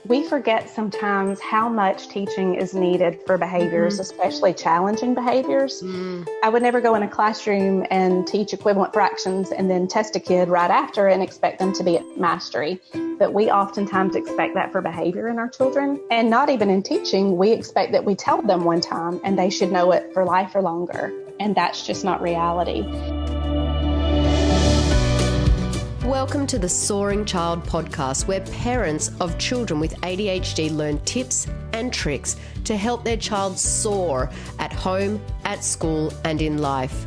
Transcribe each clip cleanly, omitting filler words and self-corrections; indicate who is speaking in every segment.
Speaker 1: We forget sometimes how much teaching is needed for behaviors, especially challenging behaviors. I would never go in a classroom and teach equivalent fractions and then test a kid right after and expect them to be at mastery. But we oftentimes expect that for behavior in our children. And not even in teaching, we expect that we tell them one time and they should know it for life or longer. And that's just not reality.
Speaker 2: Welcome to the Soaring Child Podcast, where parents of children with ADHD learn tips and tricks to help their child soar at home, at school, and in life.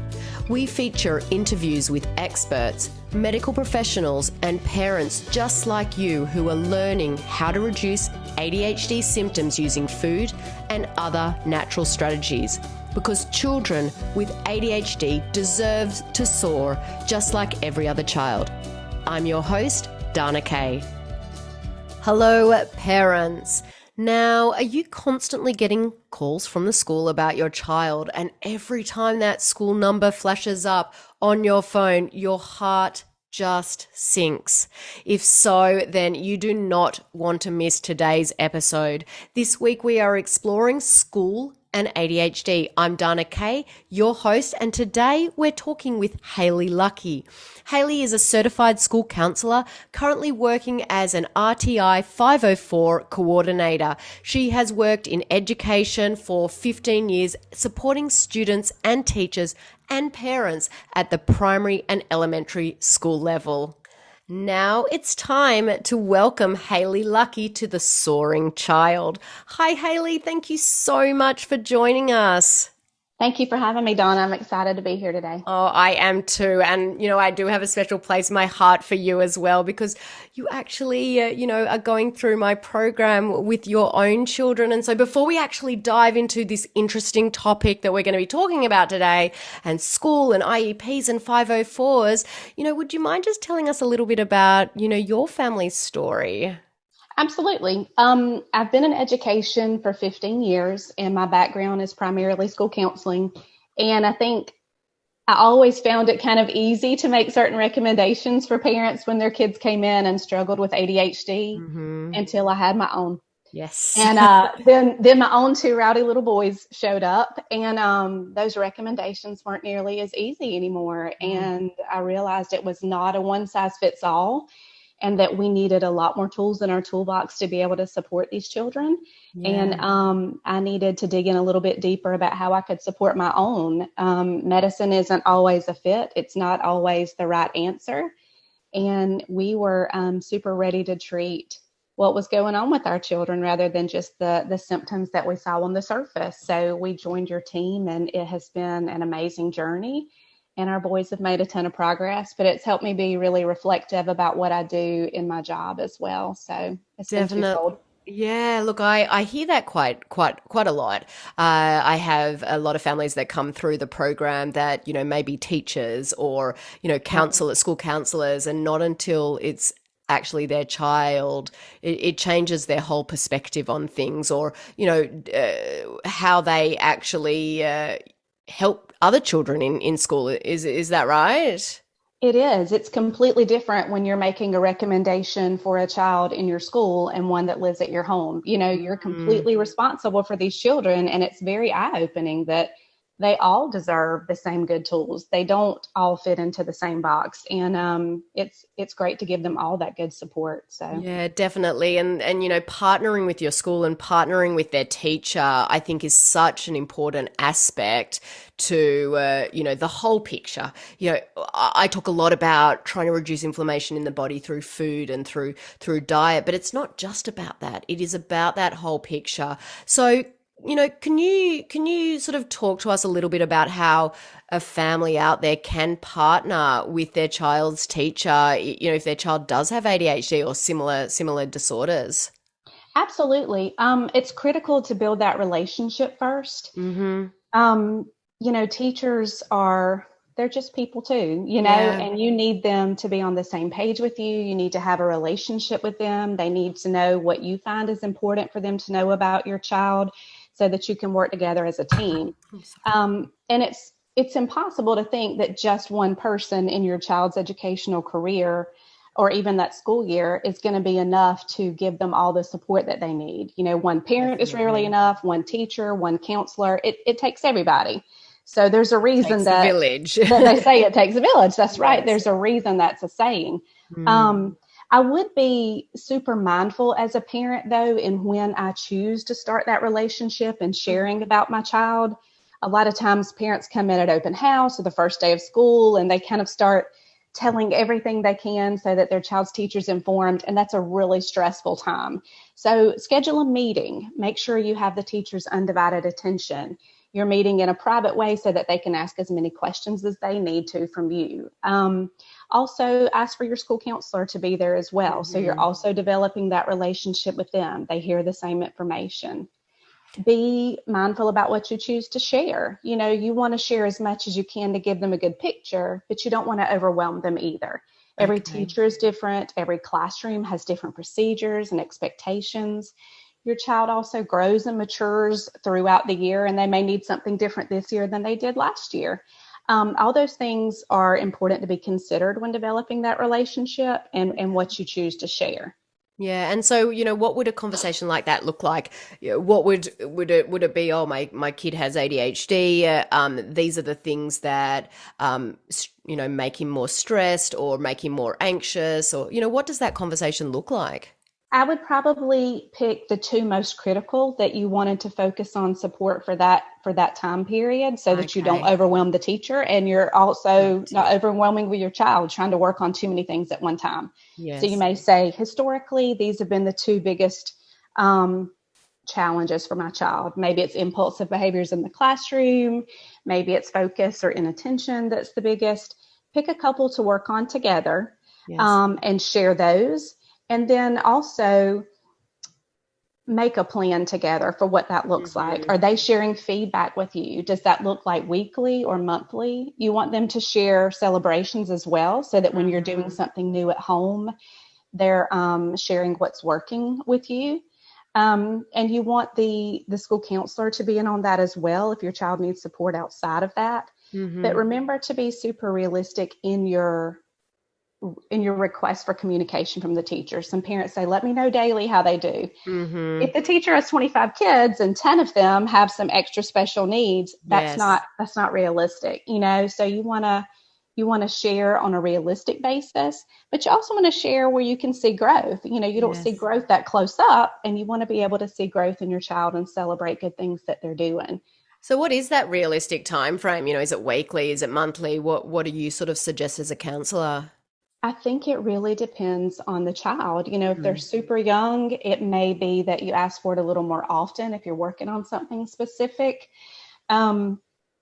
Speaker 2: We feature interviews with experts, medical professionals, and parents just like you who are learning how to reduce ADHD symptoms using food and other natural strategies. Because children with ADHD deserve to soar just like every other child. I'm your host, Dana Kay. Hello, parents. Now, are you constantly getting calls from the school about your child, and every time that school number flashes up on your phone, your heart just sinks? If so, then you do not want to miss today's episode. This week we are exploring school and ADHD. I'm Dana Kay, your host, and today we're talking with Haley Luckie. Haley is a certified school counsellor, currently working as an RTI 504 coordinator. She has worked in education for 15 years, supporting students and teachers and parents at the primary and elementary school level. Now it's time to welcome Haley Luckie to the Soaring Child. Hi, Haley. Thank you so much for joining us.
Speaker 1: Thank you for having me, Donna. I'm excited to be here today.
Speaker 2: Oh, I am too. And, I do have a special place in my heart for you as well, because you actually, are going through my program with your own children. And so before we actually dive into this interesting topic that we're going to be talking about today, and school and IEPs and 504s, would you mind just telling us a little bit about, your family's story?
Speaker 1: Absolutely. I've been in education for 15 years, and my background is primarily school counseling. And I think I always found it kind of easy to make certain recommendations for parents when their kids came in and struggled with ADHD until I had my own.
Speaker 2: Yes.
Speaker 1: And then my own two rowdy little boys showed up, and those recommendations weren't nearly as easy anymore. And I realized it was not a one size fits all, and that we needed a lot more tools in our toolbox to be able to support these children. Yeah. And I needed to dig in a little bit deeper about how I could support my own. Medicine isn't always a fit. It's not always the right answer. And we were super ready to treat what was going on with our children rather than just the symptoms that we saw on the surface. So we joined your team, and it has been an amazing journey. And our boys have made a ton of progress, but it's helped me be really reflective about what I do in my job as well. So it's definitely.
Speaker 2: Yeah, look, I hear that quite a lot. I have a lot of families that come through the program that, maybe teachers or, counselors, school counselors, and not until it's actually their child, it changes their whole perspective on things, or, how they actually help other children in school. Is that right?
Speaker 1: It is. It's completely different when you're making a recommendation for a child in your school and one that lives at your home. You're completely responsible for these children, and it's very eye-opening that they all deserve the same good tools. They don't all fit into the same box. And it's great to give them all that good support. So
Speaker 2: yeah, definitely. And partnering with your school and partnering with their teacher, I think, is such an important aspect to, the whole picture. I talk a lot about trying to reduce inflammation in the body through food and through diet, but it's not just about that. It is about that whole picture. So, can you sort of talk to us a little bit about how a family out there can partner with their child's teacher, if their child does have ADHD or similar disorders?
Speaker 1: Absolutely. It's critical to build that relationship first. Teachers they're just people too, and you need them to be on the same page with you. You need to have a relationship with them. They need to know what you find is important for them to know about your child, so that you can work together as a team. And it's impossible to think that just one person in your child's educational career or even that school year is going to be enough to give them all the support that they need. One parent is rarely enough, one teacher, one counselor. It takes everybody. So there's a reason
Speaker 2: Takes a village.
Speaker 1: that they say it takes a village. That's right.
Speaker 2: Yes.
Speaker 1: There's a reason that's a saying. I would be super mindful as a parent, though, in when I choose to start that relationship and sharing about my child. A lot of times parents come in at open house or the first day of school, and they kind of start telling everything they can so that their child's teacher's informed. And that's a really stressful time. So schedule a meeting. Make sure you have the teacher's undivided attention. You're meeting in a private way so that they can ask as many questions as they need to from you. Also, ask for your school counselor to be there as well. So you're also developing that relationship with them. They hear the same information. Be mindful about what you choose to share. You want to share as much as you can to give them a good picture, but you don't want to overwhelm them either. Every teacher is different. Every classroom has different procedures and expectations. Your child also grows and matures throughout the year, and they may need something different this year than they did last year. All those things are important to be considered when developing that relationship and what you choose to share.
Speaker 2: Yeah, and so what would a conversation like that look like? What would it be? Oh, my kid has ADHD. These are the things that make him more stressed or make him more anxious, or what does that conversation look like?
Speaker 1: I would probably pick the two most critical that you wanted to focus on support for that time period, so that you don't overwhelm the teacher and you're also not overwhelming with your child trying to work on too many things at one time. Yes. So you may say, historically, these have been the two biggest challenges for my child. Maybe it's impulsive behaviors in the classroom. Maybe it's focus or inattention that's the biggest. Pick a couple to work on together. Yes. And share those. And then also make a plan together for what that looks like. Are they sharing feedback with you? Does that look like weekly or monthly? You want them to share celebrations as well, so that when you're doing something new at home, they're sharing what's working with you. And you want the school counselor to be in on that as well if your child needs support outside of that. But remember to be super realistic in your request for communication from the teacher. Some parents say, let me know daily how they do. If the teacher has 25 kids and 10 of them have some extra special needs, that's not realistic, so you want to share on a realistic basis, but you also want to share where you can see growth. You don't see growth that close up, and you want to be able to see growth in your child and celebrate good things that they're doing.
Speaker 2: So what is that realistic time frame? Is it weekly? Is it monthly? What do you sort of suggest as a counselor?
Speaker 1: I think it really depends on the child. If they're super young, it may be that you ask for it a little more often if you're working on something specific. I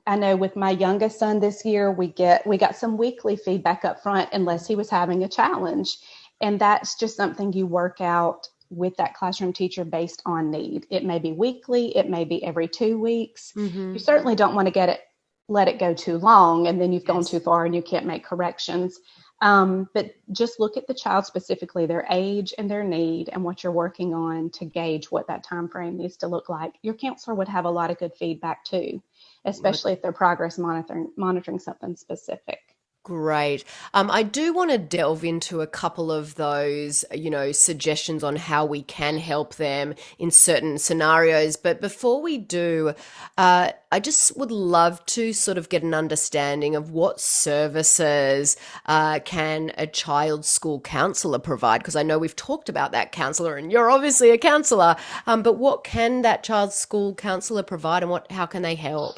Speaker 1: know with my youngest son this year, we got some weekly feedback up front unless he was having a challenge. And that's just something you work out with that classroom teacher based on need. It may be weekly. It may be every 2 weeks. You certainly don't want to let it go too long, and then you've gone too far and you can't make corrections. But just look at the child specifically, their age and their need, and what you're working on to gauge what that time frame needs to look like. Your counselor would have a lot of good feedback too, especially if they're progress monitoring something specific.
Speaker 2: Great. I do want to delve into a couple of those, suggestions on how we can help them in certain scenarios. But before we do, I just would love to sort of get an understanding of what services can a child's school counselor provide? Because I know we've talked about that counselor, and you're obviously a counselor. But what can that child's school counselor provide, and how can they help?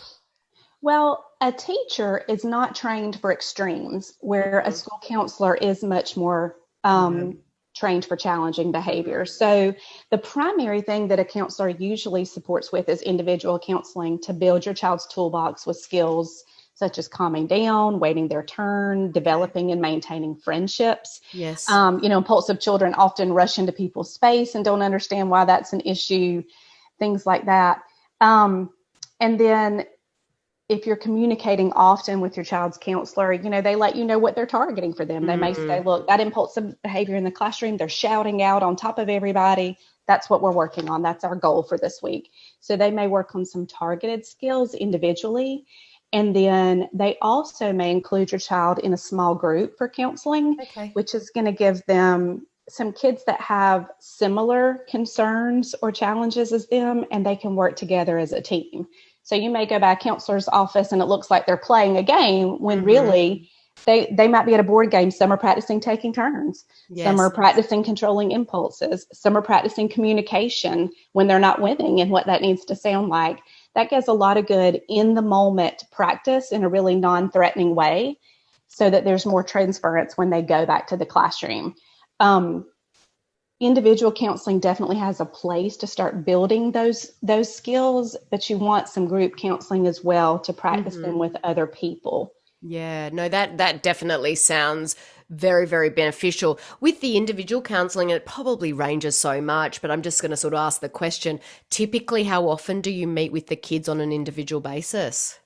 Speaker 1: Well, a teacher is not trained for extremes, where a school counselor is much more trained for challenging behavior. So the primary thing that a counselor usually supports with is individual counseling to build your child's toolbox with skills such as calming down, waiting their turn, developing and maintaining friendships.
Speaker 2: Yes.
Speaker 1: Impulsive children often rush into people's space and don't understand why that's an issue, things like that. And then if you're communicating often with your child's counselor, they let you know what they're targeting for them. They may say, look, that impulsive behavior in the classroom, they're shouting out on top of everybody. That's what we're working on. That's our goal for this week. So they may work on some targeted skills individually. And then they also may include your child in a small group for counseling, which is going to give them some kids that have similar concerns or challenges as them, and they can work together as a team. So you may go by a counselor's office and it looks like they're playing a game when really they might be at a board game. Some are practicing taking turns. Yes. Some are practicing controlling impulses. Some are practicing communication when they're not winning and what that needs to sound like. That gives a lot of good in the moment practice in a really non-threatening way so that there's more transference when they go back to the classroom. Individual counseling definitely has a place to start building those skills, but you want some group counseling as well to practice them with other people.
Speaker 2: Yeah, no, that definitely sounds very, very beneficial. With the individual counseling, it probably ranges so much, but I'm just going to sort of ask the question, typically how often do you meet with the kids on an individual basis?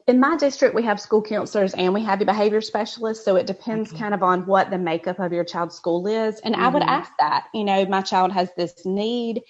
Speaker 1: In my district, we have school counselors and we have a behavior specialist. So it depends kind of on what the makeup of your child's school is. And I would ask that, my child has this need.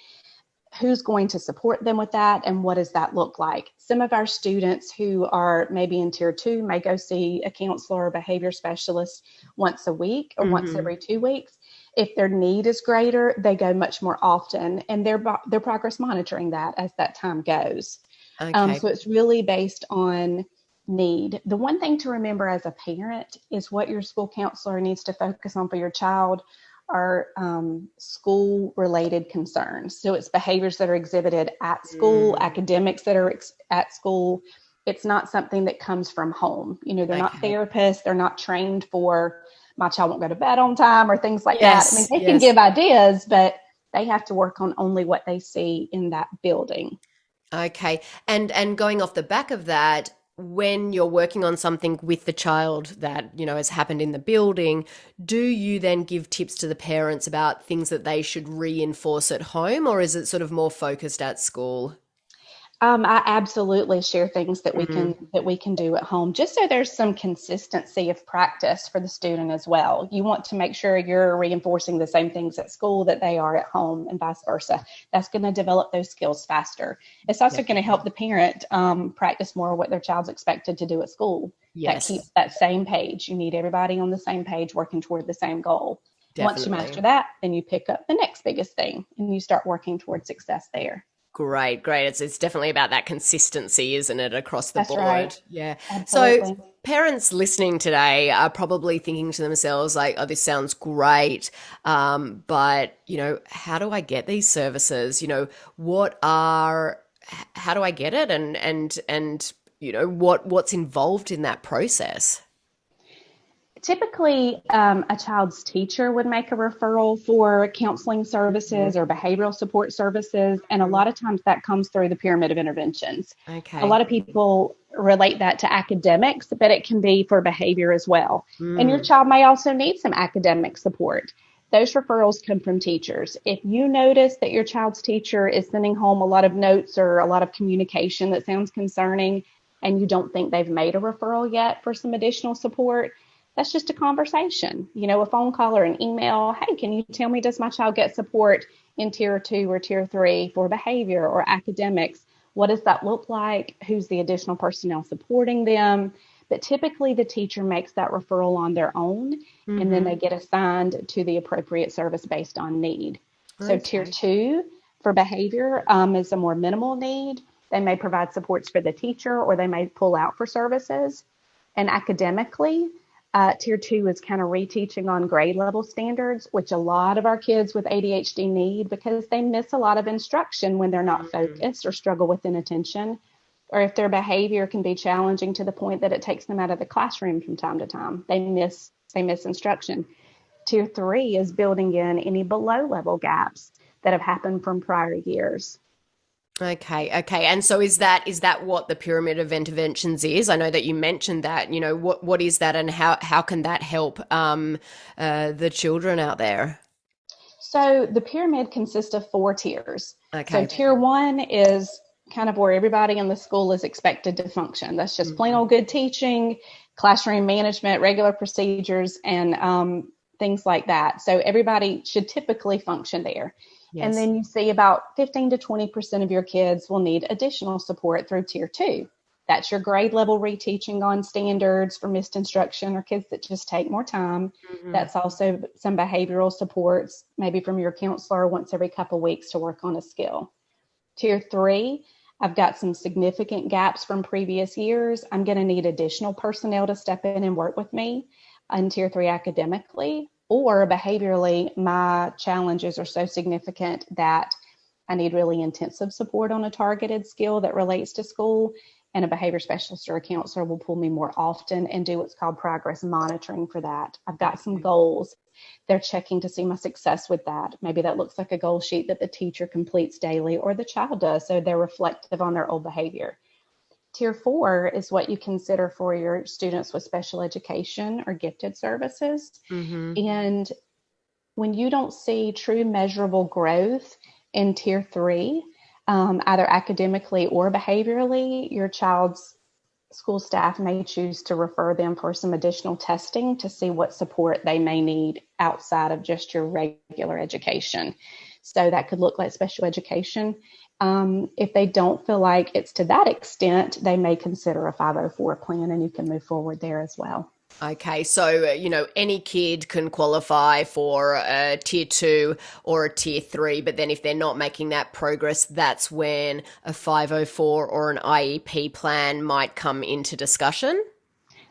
Speaker 1: Who's going to support them with that? And what does that look like? Some of our students who are maybe in tier 2 may go see a counselor or behavior specialist once a week or once every 2 weeks. If their need is greater, they go much more often, and they're progress monitoring that as that time goes. So it's really based on need. The one thing to remember as a parent is what your school counselor needs to focus on for your child are school-related concerns. So it's behaviors that are exhibited at school, academics that are at school. It's not something that comes from home. They're not therapists. They're not trained for my child won't go to bed on time or things like that. I mean, they can give ideas, but they have to work on only what they see in that building.
Speaker 2: Okay. And going off the back of that, when you're working on something with the child that, has happened in the building, do you then give tips to the parents about things that they should reinforce at home, or is it sort of more focused at school?
Speaker 1: I absolutely share things that we can do at home, just so there's some consistency of practice for the student as well. You want to make sure you're reinforcing the same things at school that they are at home, and vice versa. That's going to develop those skills faster. It's also going to help the parent practice more what their child's expected to do at school. That keeps that same page. You need everybody on the same page working toward the same goal. Definitely. Once you master that, then you pick up the next biggest thing and you start working toward success there.
Speaker 2: Great. It's definitely about that consistency, isn't it, across the board?
Speaker 1: Right.
Speaker 2: Yeah.
Speaker 1: Absolutely.
Speaker 2: So parents listening today are probably thinking to themselves like, oh, this sounds great. But, how do I get these services? How do I get it? And what's involved in that process?
Speaker 1: Typically, a child's teacher would make a referral for counseling services or behavioral support services, and a lot of times that comes through the pyramid of interventions. A lot of people relate that to academics, but it can be for behavior as well. And your child may also need some academic support. Those referrals come from teachers. If you notice that your child's teacher is sending home a lot of notes or a lot of communication that sounds concerning, and you don't think they've made a referral yet for some additional support, that's just a conversation, a phone call or an email. Hey, can you tell me, does my child get support in tier 2 or tier 3 for behavior or academics? What does that look like? Who's the additional personnel supporting them? But typically the teacher makes that referral on their own, and then they get assigned to the appropriate service based on need. So tier 2 for behavior is a more minimal need. They may provide supports for the teacher, or they may pull out for services. And academically, tier 2 is kind of reteaching on grade level standards, which a lot of our kids with ADHD need because they miss a lot of instruction when they're not focused or struggle with inattention, or if their behavior can be challenging to the point that it takes them out of the classroom from time to time. They miss instruction. Tier 3 is building in any below level gaps that have happened from prior years.
Speaker 2: Okay. And so is that what the pyramid of interventions is? I know that you mentioned that, what is that, and how can that help the children out there?
Speaker 1: So the pyramid consists of 4 tiers. So tier 1 is kind of where everybody in the school is expected to function. That's just plain old good teaching, classroom management, regular procedures, and things like that. So everybody should typically function there. Yes. And then you see about 15 to 20% of your kids will need additional support through tier 2. That's your grade level reteaching on standards for missed instruction or kids that just take more time.
Speaker 2: Mm-hmm.
Speaker 1: That's also some behavioral supports, maybe from your counselor once every couple of weeks to work on a skill. Tier 3, I've got some significant gaps from previous years. I'm going to need additional personnel to step in and work with me in Tier 3 academically, or behaviorally, my challenges are so significant that I need really intensive support on a targeted skill that relates to school, and a behavior specialist or a counselor will pull me more often and do what's called progress monitoring for that. I've got some goals. They're checking to see my success with that. Maybe that looks like a goal sheet that the teacher completes daily or the child does, so they're reflective on their old behavior. Tier 4 is what you consider for your students with special education or gifted services.
Speaker 2: Mm-hmm.
Speaker 1: And when you don't see true measurable growth in Tier 3, either academically or behaviorally, your child's school staff may choose to refer them for some additional testing to see what support they may need outside of just your regular education. So that could look like special education. If they don't feel like it's to that extent, they may consider a 504 plan, and you can move forward there as well.
Speaker 2: Okay, so, any kid can qualify for a Tier 2 or a Tier 3, but then if they're not making that progress, that's when a 504 or an IEP plan might come into discussion?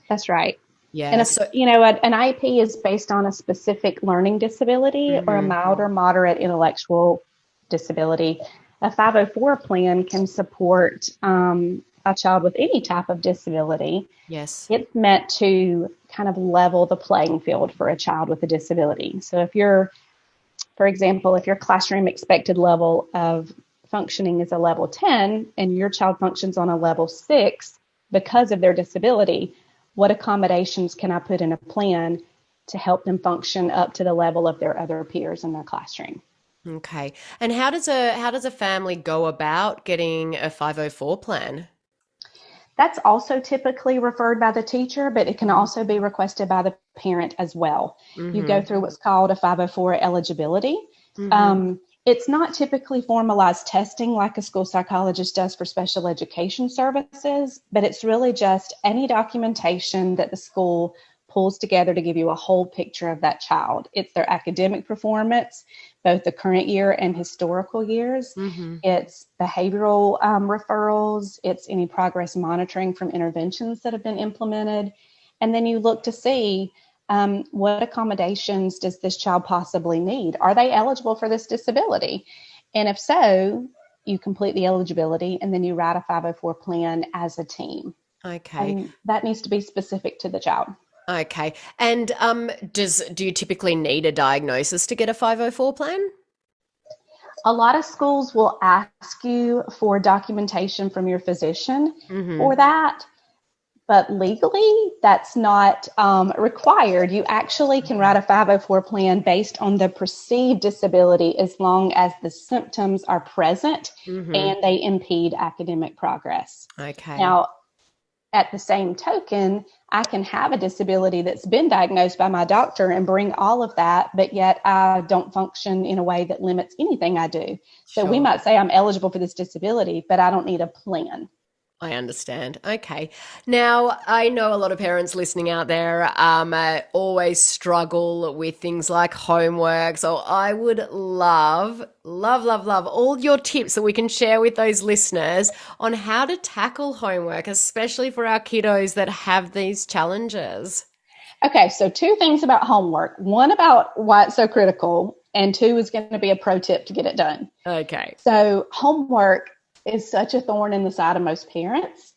Speaker 1: That's right.
Speaker 2: Yeah.
Speaker 1: And, an IEP is based on a specific learning disability or a mild or moderate intellectual disability. A 504 plan can support a child with any type of disability.
Speaker 2: Yes.
Speaker 1: It's meant to kind of level the playing field for a child with a disability. So for example, if your classroom expected level of functioning is a level 10 and your child functions on a level 6 because of their disability, what accommodations can I put in a plan to help them function up to the level of their other peers in their classroom?
Speaker 2: Okay. And how does a family go about getting a 504 plan?
Speaker 1: That's also typically referred by the teacher, but it can also be requested by the parent as well.
Speaker 2: Mm-hmm.
Speaker 1: You go through what's called a 504 eligibility.
Speaker 2: Mm-hmm.
Speaker 1: It's not typically formalized testing like a school psychologist does for special education services, but it's really just any documentation that the school pulls together to give you a whole picture of that child. It's their academic performance, both the current year and historical years.
Speaker 2: Mm-hmm.
Speaker 1: It's behavioral referrals. It's any progress monitoring from interventions that have been implemented. And then you look to see what accommodations does this child possibly need? Are they eligible for this disability? And if so, you complete the eligibility and then you write a 504 plan as a team.
Speaker 2: Okay.
Speaker 1: And that needs to be specific to the child.
Speaker 2: Okay. And do you typically need a diagnosis to get a 504 plan?
Speaker 1: A lot of schools will ask you for documentation from your physician for that, but legally that's not required. You actually can write a 504 plan based on the perceived disability as long as the symptoms are present and they impede academic progress.
Speaker 2: Okay.
Speaker 1: Now, at the same token, I can have a disability that's been diagnosed by my doctor and bring all of that, but yet I don't function in a way that limits anything I do. So we might say I'm eligible for this disability, but I don't need a plan.
Speaker 2: I understand. Okay. Now, I know a lot of parents listening out there always struggle with things like homework. So I would love all your tips that we can share with those listeners on how to tackle homework, especially for our kiddos that have these challenges.
Speaker 1: Okay. So 2 things about homework. 1 about why it's so critical, and 2 is going to be a pro tip to get it done.
Speaker 2: Okay.
Speaker 1: So homework is such a thorn in the side of most parents.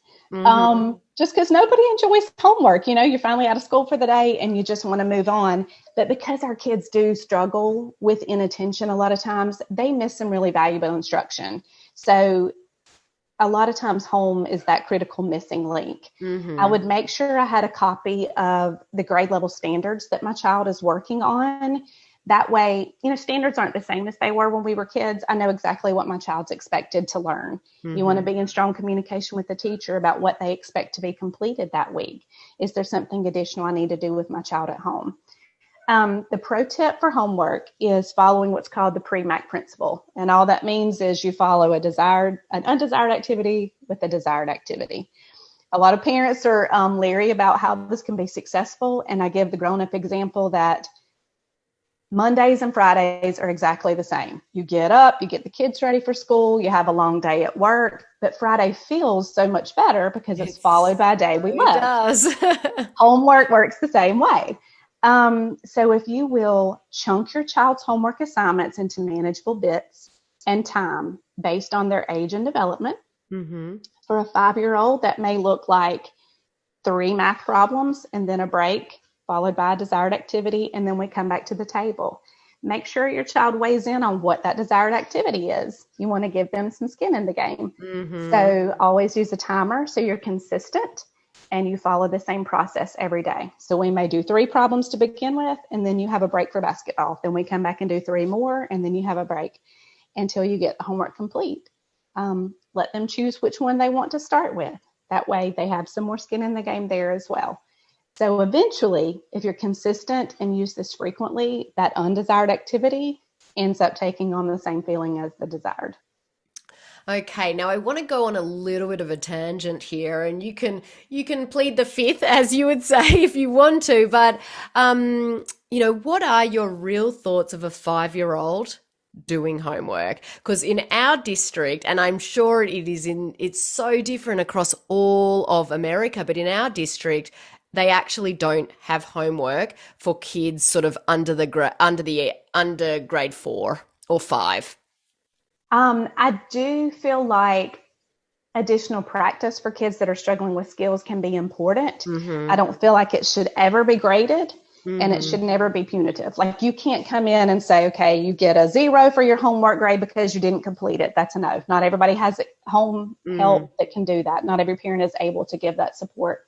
Speaker 1: Just because nobody enjoys homework. You're finally out of school for the day and you just want to move on. But because our kids do struggle with inattention a lot of times, they miss some really valuable instruction. So a lot of times home is that critical missing link. I would make sure I had a copy of the grade level standards that my child is working on. That way, standards aren't the same as they were when we were kids. I know exactly what my child's expected to learn. You want to be in strong communication with the teacher about what they expect to be completed that week. Is there something additional I need to do with my child at home? The pro tip for homework is following what's called the pre-MAC principle. And all that means is you follow an undesired activity with a desired activity. A lot of parents are leery about how this can be successful. And I give the grown-up example that Mondays and Fridays are exactly the same. You get up, you get the kids ready for school, you have a long day at work, but Friday feels so much better because it's followed by a day we love.
Speaker 2: It does.
Speaker 1: Homework works the same way. So if you will chunk your child's homework assignments into manageable bits and time based on their age and development. Mm-hmm. For a 5-year-old, that may look like 3 math problems and then a break, followed by a desired activity, and then we come back to the table. Make sure your child weighs in on what that desired activity is. You want to give them some skin in the game. Mm-hmm. So always use a timer so you're consistent and you follow the same process every day. So we may do 3 problems to begin with, and then you have a break for basketball. Then we come back and do 3 more, and then you have a break until you get the homework complete. Let them choose which one they want to start with. That way they have some more skin in the game there as well. So eventually, if you're consistent and use this frequently, that undesired activity ends up taking on the same feeling as the desired.
Speaker 2: Okay, now I want to go on a little bit of a tangent here, and you can plead the fifth, as you would say, if you want to. But what are your real thoughts of a 5-year-old doing homework? Because in our district, and I'm sure it's so different across all of America, but in our district, they actually don't have homework for kids sort of under grade 4 or 5.
Speaker 1: I do feel like additional practice for kids that are struggling with skills can be important. Mm-hmm. I don't feel like it should ever be graded, and it should never be punitive. Like, you can't come in and say, okay, you get a 0 for your homework grade because you didn't complete it. That's a no. Not everybody has home help that can do that. Not every parent is able to give that support.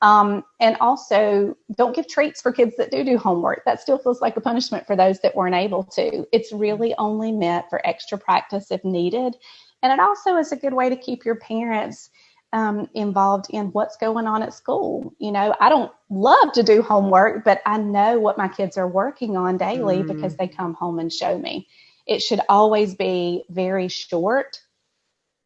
Speaker 1: And also, don't give treats for kids that do homework. That still feels like a punishment for those that weren't able to. It's really only meant for extra practice if needed. And it also is a good way to keep your parents involved in what's going on at school. I don't love to do homework, but I know what my kids are working on daily because they come home and show me. It should always be very short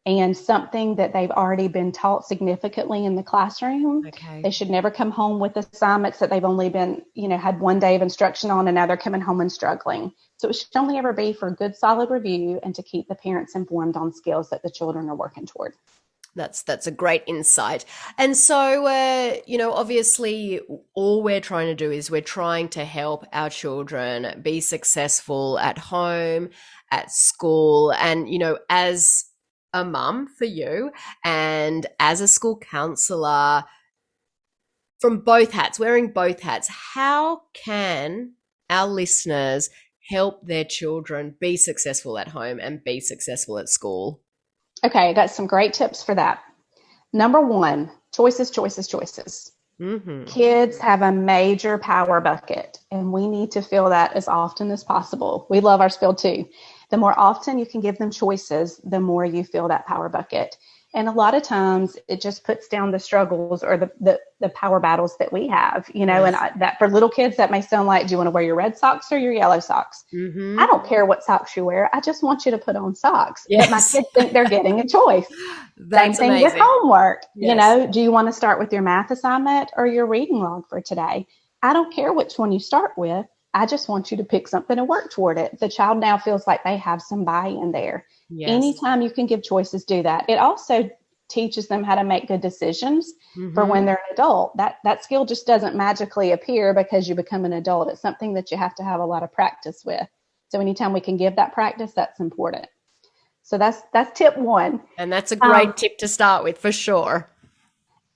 Speaker 1: and something that they've already been taught significantly in the classroom. Okay. They should never come home with assignments that they've only been, had one day of instruction on, and now they're coming home and struggling. So it should only ever be for a good, solid review and to keep the parents informed on skills that the children are working toward.
Speaker 2: That's a great insight. And so, obviously all we're trying to do is we're trying to help our children be successful at home, at school, and, as a mum for you and as a school counselor, from both hats, wearing both hats, how can our listeners help their children be successful at home and be successful at school?
Speaker 1: Okay, I got some great tips for that. Number 1, choices. Mm-hmm. Kids have a major power bucket, and we need to fill that as often as possible. We love ours filled too. The more often you can give them choices, the more you fill that power bucket. And a lot of times it just puts down the struggles or the power battles that we have, yes. And that for little kids, that may sound like, do you want to wear your red socks or your yellow socks? Mm-hmm. I don't care what socks you wear. I just want you to put on socks. Yes. But my kids think they're getting a choice. Same thing amazing. With homework. Yes. Do you want to start with your math assignment or your reading log for today? I don't care which one you start with. I just want you to pick something and work toward it. The child now feels like they have some buy-in there. Yes. Anytime you can give choices, do that. It also teaches them how to make good decisions for when they're an adult. That skill just doesn't magically appear because you become an adult. It's something that you have to have a lot of practice with. So anytime we can give that practice, that's important. So that's tip 1.
Speaker 2: And that's a great tip to start with, for sure.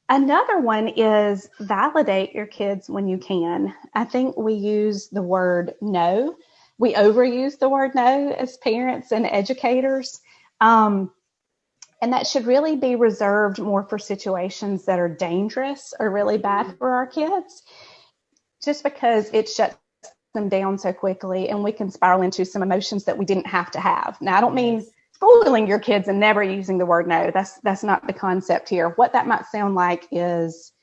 Speaker 1: Another one is validate your kids when you can. I think we use the word no. We overuse the word no as parents and educators. And that should really be reserved more for situations that are dangerous or really bad for our kids, just because it shuts them down so quickly and we can spiral into some emotions that we didn't have to have. Now, I don't mean schooling your kids and never using the word no. That's not the concept here. What that might sound like is,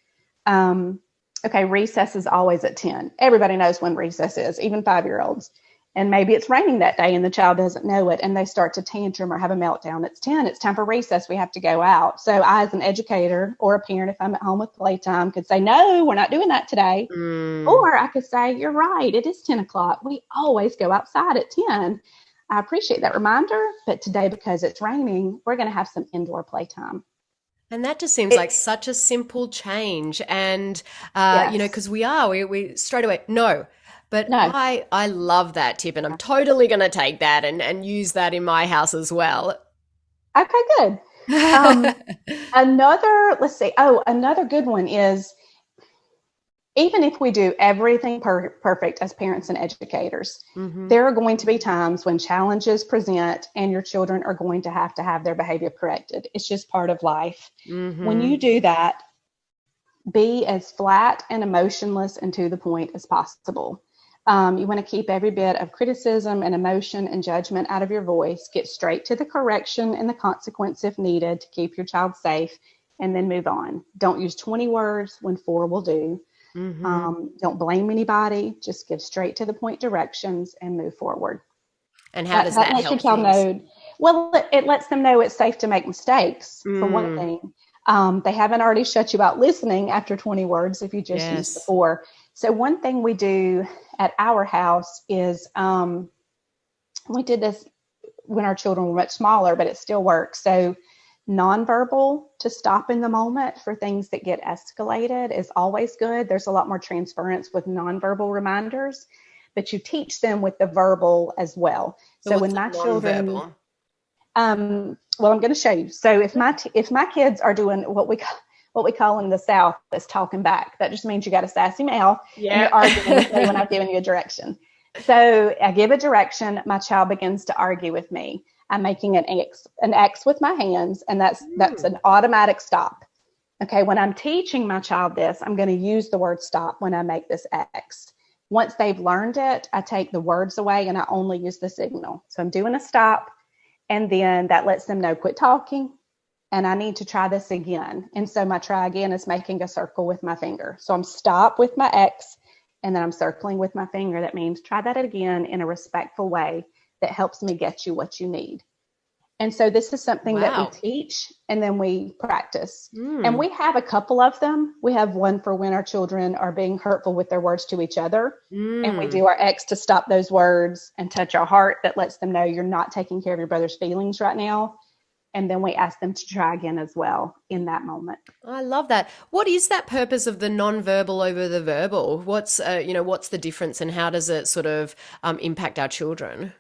Speaker 1: okay, recess is always at 10. Everybody knows when recess is, even 5-year-olds. And maybe it's raining that day and the child doesn't know it and they start to tantrum or have a meltdown. It's 10, it's time for recess, we have to go out. So I, as an educator or a parent, if I'm at home with playtime, could say, no, we're not doing that today. Or I could say, you're right, it is 10 o'clock. We always go outside at 10. I appreciate that reminder, but today, because it's raining, we're going to have some indoor playtime.
Speaker 2: And that just seems like such a simple change. And,
Speaker 1: Yes.
Speaker 2: you know, because we straight away, no. But
Speaker 1: No.
Speaker 2: I love that tip, and I'm totally going to take that and use that in my house as well.
Speaker 1: Okay, good. Another good one is, even if we do everything perfect as parents and educators, there are going to be times when challenges present and your children are going to have their behavior corrected. It's just part of life. When you do that, be as flat and emotionless and to the point as possible. You want to keep every bit of criticism and emotion and judgment out of your voice. Get straight to the correction and the consequence if needed to keep your child safe, and then move on. Don't use 20 words when 4 will do. Don't blame anybody. Just give straight to the point directions and move forward.
Speaker 2: And how does that
Speaker 1: lets
Speaker 2: help
Speaker 1: your child know? Well, it lets them know it's safe to make mistakes, for one thing. They haven't already shut you out listening after 20 words if you just use the 4. So one thing we do at our house is, we did this when our children were much smaller, but it still works. So nonverbal, to stop in the moment for things that get escalated, is always good. There's a lot more transference with nonverbal reminders, but you teach them with the verbal as well. So when my children, well, I'm going to show you. So if my kids are doing what we call in the South is talking back, that just means you got a sassy mouth and you're arguing with me when I'm giving you a direction. So I give a direction, my child begins to argue with me. I'm making an X with my hands, and that's an automatic stop. Okay, when I'm teaching my child this, I'm going to use the word stop when I make this X. Once they've learned it, I take the words away and I only use the signal. So I'm doing a stop, and then that lets them know, quit talking, and I need to try this again. And so my try again is making a circle with my finger. So I'm stop with my X, and then I'm circling with my finger. That means try that again in a respectful way that helps me get you what you need. And so this is something that we teach and then we practice. And we have a couple of them. We have one for when our children are being hurtful with their words to each other. And we do our X to stop those words and touch our heart that lets them know you're not taking care of your brother's feelings right now. And then we ask them to try again as well in that moment.
Speaker 2: I love that. What is that purpose of the nonverbal over the verbal? What's the difference, and how does it sort of impact our children?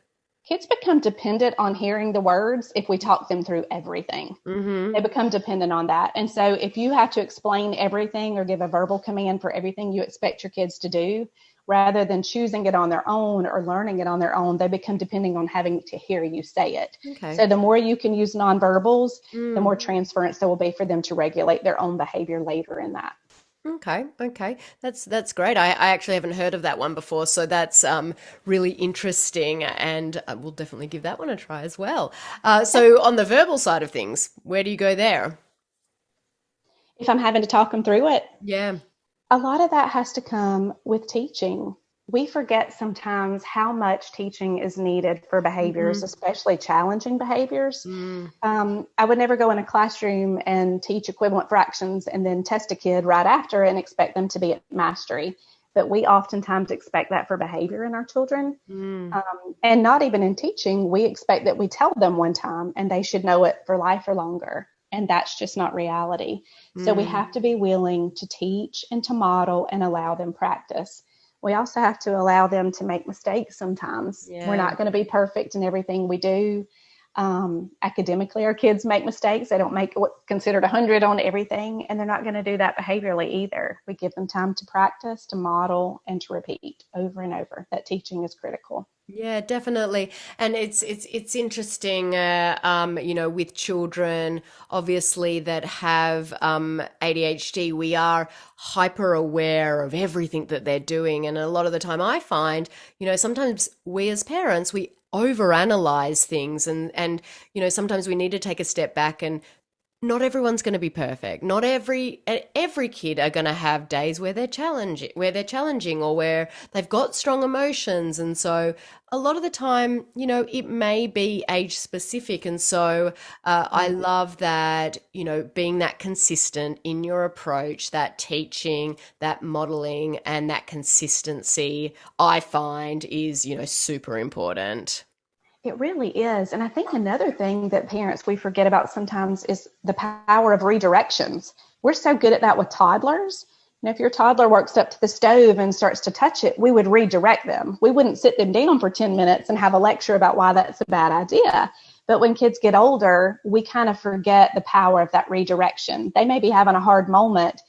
Speaker 1: Kids become dependent on hearing the words if we talk them through everything. They become dependent on that. And so if you have to explain everything or give a verbal command for everything you expect your kids to do, rather than choosing it on their own or learning it on their own, they become dependent on having to hear you say it. Okay. So the more you can use nonverbals, the more transference there will be for them to regulate their own behavior later in that.
Speaker 2: Okay. That's great. I actually haven't heard of that one before, so that's really interesting, and we'll definitely give that one a try as well. So on the verbal side of things, where do you go there?
Speaker 1: If I'm having to talk them through it?
Speaker 2: Yeah.
Speaker 1: A lot of that has to come with teaching. We forget sometimes how much teaching is needed for behaviors, especially challenging behaviors. I would never go in a classroom and teach equivalent fractions and then test a kid right after and expect them to be at mastery. But we oftentimes expect that for behavior in our children. And not even in teaching, we expect that we tell them one time and they should know it for life or longer. And that's just not reality. So we have to be willing to teach and to model and allow them practice. We also have to allow them to make mistakes sometimes. We're not going to be perfect in everything we do. Academically, our kids make mistakes. They don't make what's considered 100 on everything, and they're not going to do that behaviorally either. We give them time to practice, to model, and to repeat over and over. That teaching is critical.
Speaker 2: Yeah, definitely. And it's interesting, with children, obviously, that have ADHD, we are hyper aware of everything that they're doing. And a lot of the time I find, sometimes we as parents, we overanalyze things, and sometimes we need to take a step back and not everyone's going to be perfect. Not every kid are going to have days where they're challenging or where they've got strong emotions. And so a lot of the time, it may be age specific. And so I love that, being that consistent in your approach, that teaching, that modeling, and that consistency, I find is, super important.
Speaker 1: It really is. And I think another thing that parents, we forget about sometimes is the power of redirections. We're so good at that with toddlers. If your toddler walks up to the stove and starts to touch it, we would redirect them. We wouldn't sit them down for 10 minutes and have a lecture about why that's a bad idea. But when kids get older, we kind of forget the power of that redirection. They may be having a hard moment,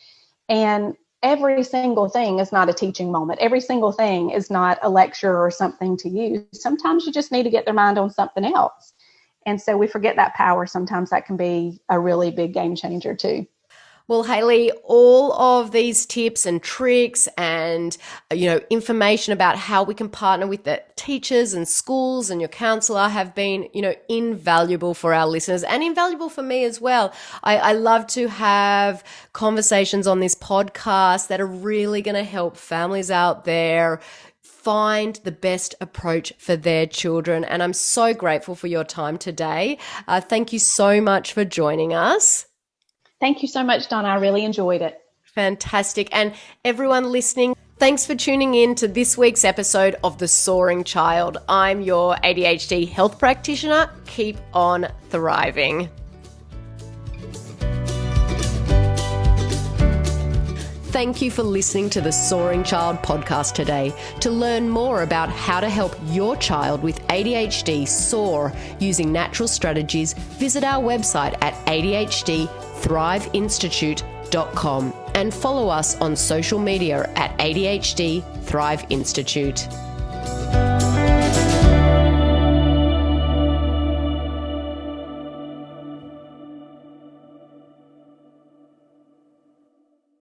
Speaker 1: and every single thing is not a teaching moment. Every single thing is not a lecture or something to use. Sometimes you just need to get their mind on something else. And so we forget that power. Sometimes that can be a really big game changer too.
Speaker 2: Well, Haley, all of these tips and tricks and, information about how we can partner with the teachers and schools and your counselor have been, invaluable for our listeners and invaluable for me as well. I love to have conversations on this podcast that are really going to help families out there find the best approach for their children. And I'm so grateful for your time today. Thank you so much for joining us.
Speaker 1: Thank you so much, Donna. I really enjoyed it.
Speaker 2: Fantastic. And everyone listening, thanks for tuning in to this week's episode of The Soaring Child. I'm your ADHD health practitioner. Keep on thriving. Thank you for listening to the Soaring Child podcast today. To learn more about how to help your child with ADHD soar using natural strategies, visit our website at ADHDthriveinstitute.com and follow us on social media at ADHD Thrive Institute.